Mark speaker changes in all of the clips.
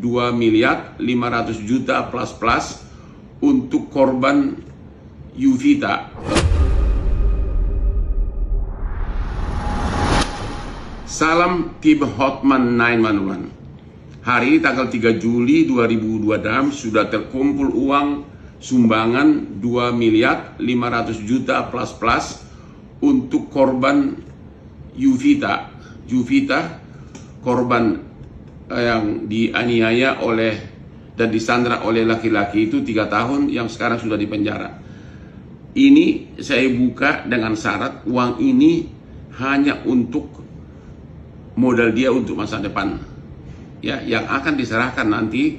Speaker 1: 2.500.000.000 plus untuk korban Yuvita. Salam tim Hotman 911. Hari ini tanggal 3 Juli 2026 sudah terkumpul uang sumbangan 2.500.000.000 plus untuk korban Yuvita. Yuvita, korban yang dianiaya oleh dan disandra oleh laki-laki itu 3 tahun yang sekarang sudah di penjara. Ini saya buka dengan syarat uang ini hanya untuk modal dia untuk masa depan, ya, yang akan diserahkan nanti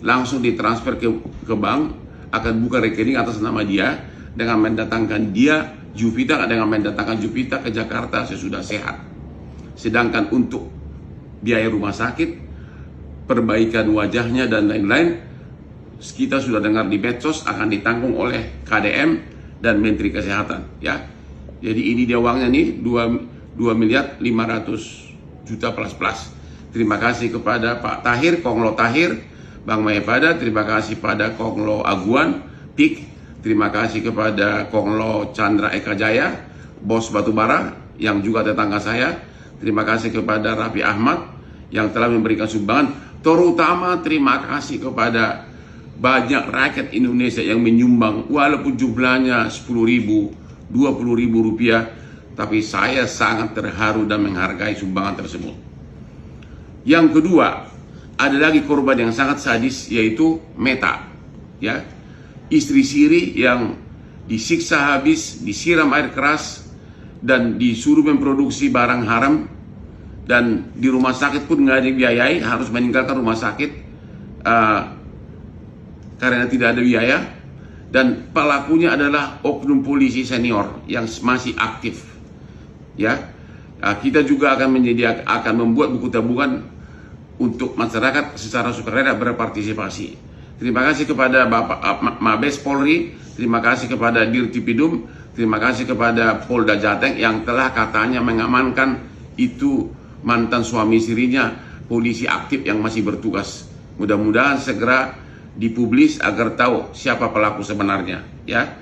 Speaker 1: langsung ditransfer ke bank, akan buka rekening atas nama dia dengan mendatangkan dia Yuvita, dengan mendatangkan Yuvita ke Jakarta sesudah sehat. Sedangkan untuk biaya rumah sakit, perbaikan wajahnya dan lain-lain, kita sudah dengar di medsos akan ditanggung oleh KDM dan Menteri Kesehatan, ya. Jadi ini dia uangnya nih 2.500.000.000 plus. Terima kasih kepada Pak Tahir, Konglo Tahir, Bang Mayapada. Terima kasih pada Konglo Aguan, PIK. Terima kasih kepada Konglo Chandra Eka Jaya, Bos Batubara, yang juga tetangga saya. Terima kasih kepada Raffi Ahmad yang telah memberikan sumbangan. Terutama terima kasih kepada banyak rakyat Indonesia yang menyumbang, walaupun jumlahnya 10.000, 20.000 rupiah. Tapi saya sangat terharu dan menghargai sumbangan tersebut. Yang kedua, ada lagi korban yang sangat sadis, yaitu Meta, ya, istri Siri yang disiksa habis, disiram air keras, dan disuruh memproduksi barang haram, dan di rumah sakit pun nggak dibiayai, harus meninggalkan rumah sakit karena tidak ada biaya. Dan pelakunya adalah oknum polisi senior yang masih aktif. Ya, kita juga akan membuat buku tabungan untuk masyarakat secara sukarela berpartisipasi. Terima kasih kepada Bapak Mabes Polri, terima kasih kepada Dirtipidum, terima kasih kepada Polda Jateng yang telah katanya mengamankan itu mantan suami sirinya, polisi aktif yang masih bertugas. Mudah-mudahan segera dipublis agar tahu siapa pelaku sebenarnya. Ya,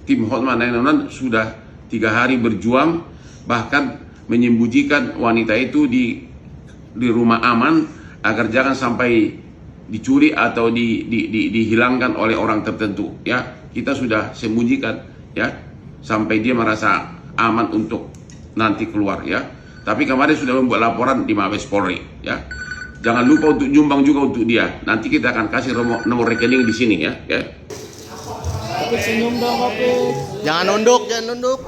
Speaker 1: tim Hotman 911 sudah 3 hari berjuang, bahkan menyembunyikan wanita itu di rumah aman agar jangan sampai dicuri atau dihilangkan oleh orang tertentu. Ya, kita sudah sembunyikan, ya, sampai dia merasa aman untuk nanti keluar, ya. Tapi kemarin sudah membuat laporan di Mabes Polri, ya. Jangan lupa untuk nyumbang juga untuk dia. Nanti kita akan kasih nomor rekening di sini, ya.
Speaker 2: Jangan nunduk, jangan nunduk.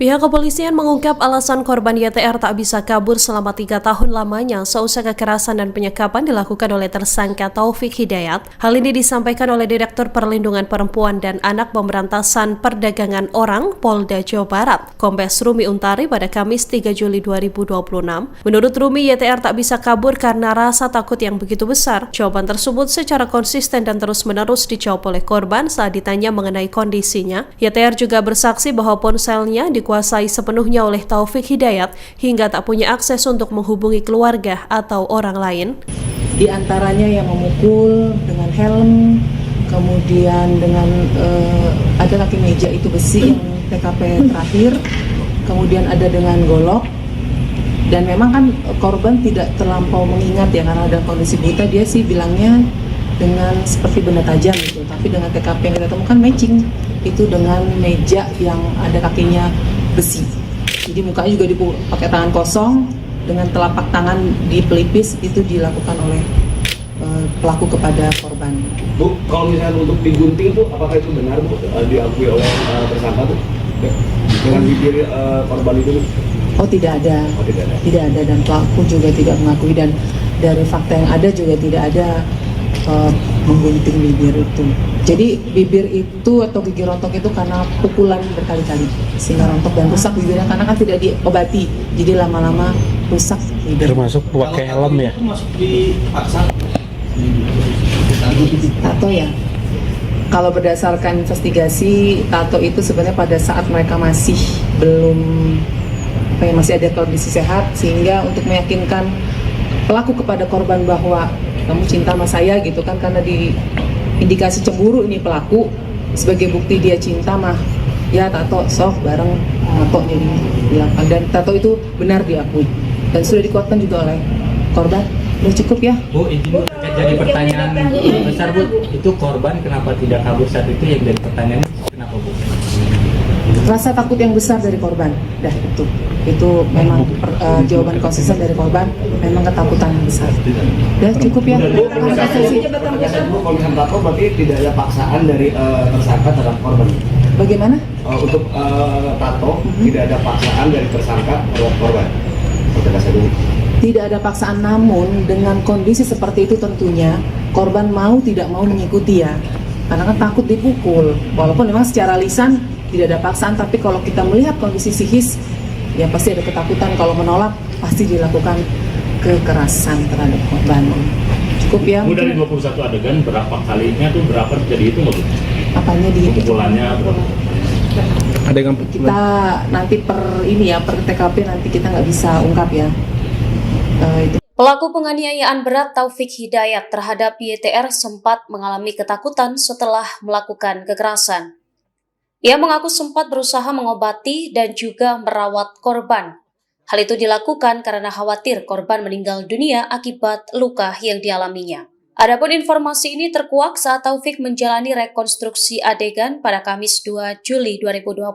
Speaker 3: Pihak kepolisian mengungkap alasan korban YTR tak bisa kabur selama 3 tahun lamanya seusai kekerasan dan penyekapan dilakukan oleh tersangka Taufik Hidayat. Hal ini disampaikan oleh Direktur Perlindungan Perempuan dan Anak Pemberantasan Perdagangan Orang Polda Jawa Barat, Kombes Rumi Untari pada Kamis 3 Juli 2026. Menurut Rumi, YTR tak bisa kabur karena rasa takut yang begitu besar. Jawaban tersebut secara konsisten dan terus-menerus dijawab oleh korban saat ditanya mengenai kondisinya. YTR juga bersaksi bahwa ponselnya dikuasai sepenuhnya oleh Taufik Hidayat hingga tak punya akses untuk menghubungi keluarga atau orang lain.
Speaker 4: Di antaranya yang memukul dengan helm, kemudian dengan ada kaki meja itu besi yang TKP terakhir, kemudian ada dengan golok, Dan memang kan korban tidak terlampau mengingat ya, karena dalam kondisi buta dia sih bilangnya dengan seperti benda tajam gitu. Tapi dengan TKP yang kita temukan matching itu dengan meja yang ada kakinya besi. Jadi mukanya juga pakai tangan kosong dengan telapak tangan di pelipis, itu dilakukan oleh pelaku kepada korban.
Speaker 5: Bu, kalau misalnya untuk digunting itu apakah itu benar Bu, diakui oleh tersangka Bu? Dengan bibir korban itu?
Speaker 4: Oh tidak ada.
Speaker 5: Oh, tidak ada.
Speaker 4: Tidak ada, dan pelaku juga tidak mengakui, dan dari fakta yang ada juga tidak ada menggunting bibir itu. Jadi bibir itu atau gigi rontok itu karena pukulan berkali-kali sehingga rontok dan rusak bibirnya, karena kan tidak diobati, jadi lama-lama rusak bibir.
Speaker 2: Termasuk pakai helm ya?
Speaker 5: Itu masuk di paksa.
Speaker 4: Tato ya. Kalau berdasarkan investigasi, tato itu sebenarnya pada saat mereka masih belum masih ada kondisi sehat, sehingga untuk meyakinkan pelaku kepada korban bahwa kamu cinta sama saya gitu kan, karena di indikasi cemburu ini pelaku, sebagai bukti dia cinta mah ya tato sok bareng tato jadi dilakukan, dan tato itu benar diakui dan sudah dikuatkan juga oleh korban. Udah cukup ya
Speaker 6: Bu, izin jadi pertanyaan besar Bu, itu korban kenapa tidak kabur saat itu, yang jadi pertanyaannya kenapa Bu?
Speaker 4: rasa takut yang besar dari korban, dah itu memang jawaban konsisten dari korban, memang ketakutan yang besar. Udah cukup ya.
Speaker 5: Bu, kalau misalnya tato berarti tidak ada paksaan dari tersangka terhadap korban.
Speaker 4: Bagaimana?
Speaker 5: Untuk tato tidak ada paksaan dari tersangka terhadap korban.
Speaker 4: Tidak ada paksaan, namun dengan kondisi seperti itu tentunya korban mau tidak mau mengikuti ya, karena kan takut dipukul. Walaupun memang secara lisan tidak ada paksaan, tapi kalau kita melihat kondisi psikis ya pasti ada ketakutan. Kalau menolak pasti dilakukan kekerasan terhadap korban. Cukup ya.
Speaker 7: Bu, dari 21 adegan berapa kalinya tuh, berapa terjadi itu nggak Bu?
Speaker 4: Apanya di
Speaker 7: Pukulannya berapa?
Speaker 2: Adegan
Speaker 4: kita nanti per TKP nanti kita nggak bisa ungkap ya.
Speaker 3: Pelaku penganiayaan berat Taufik Hidayat terhadap YTR sempat mengalami ketakutan setelah melakukan kekerasan. Ia mengaku sempat berusaha mengobati dan juga merawat korban. Hal itu dilakukan karena khawatir korban meninggal dunia akibat luka yang dialaminya. Adapun informasi ini terkuak saat Taufik menjalani rekonstruksi adegan pada Kamis 2 Juli 2026.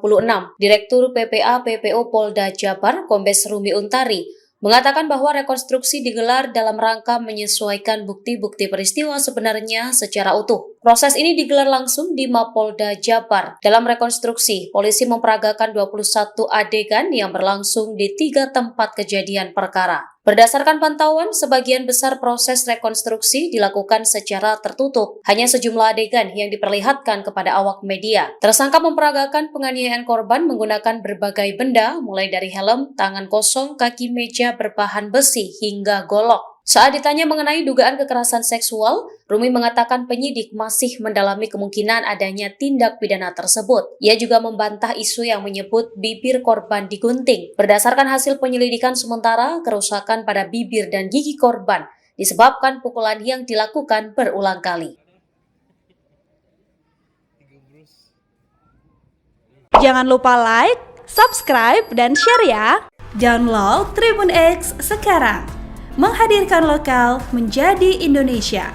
Speaker 3: Direktur PPA PPO Polda Jabar, Kombes Rumi Untari, mengatakan bahwa rekonstruksi digelar dalam rangka menyesuaikan bukti-bukti peristiwa sebenarnya secara utuh. Proses ini digelar langsung di Mapolda Jabar. Dalam rekonstruksi, polisi memperagakan 21 adegan yang berlangsung di 3 tempat kejadian perkara. Berdasarkan pantauan, sebagian besar proses rekonstruksi dilakukan secara tertutup. Hanya sejumlah adegan yang diperlihatkan kepada awak media. Tersangka memperagakan penganiayaan korban menggunakan berbagai benda, mulai dari helm, tangan kosong, kaki meja berbahan besi, hingga golok. Saat ditanya mengenai dugaan kekerasan seksual, Rumi mengatakan penyidik masih mendalami kemungkinan adanya tindak pidana tersebut. Ia juga membantah isu yang menyebut bibir korban digunting. Berdasarkan hasil penyelidikan sementara, kerusakan pada bibir dan gigi korban disebabkan pukulan yang dilakukan berulang kali.
Speaker 8: Jangan lupa like, subscribe, dan share ya. Download Tribun X sekarang. Menghadirkan lokal menjadi Indonesia.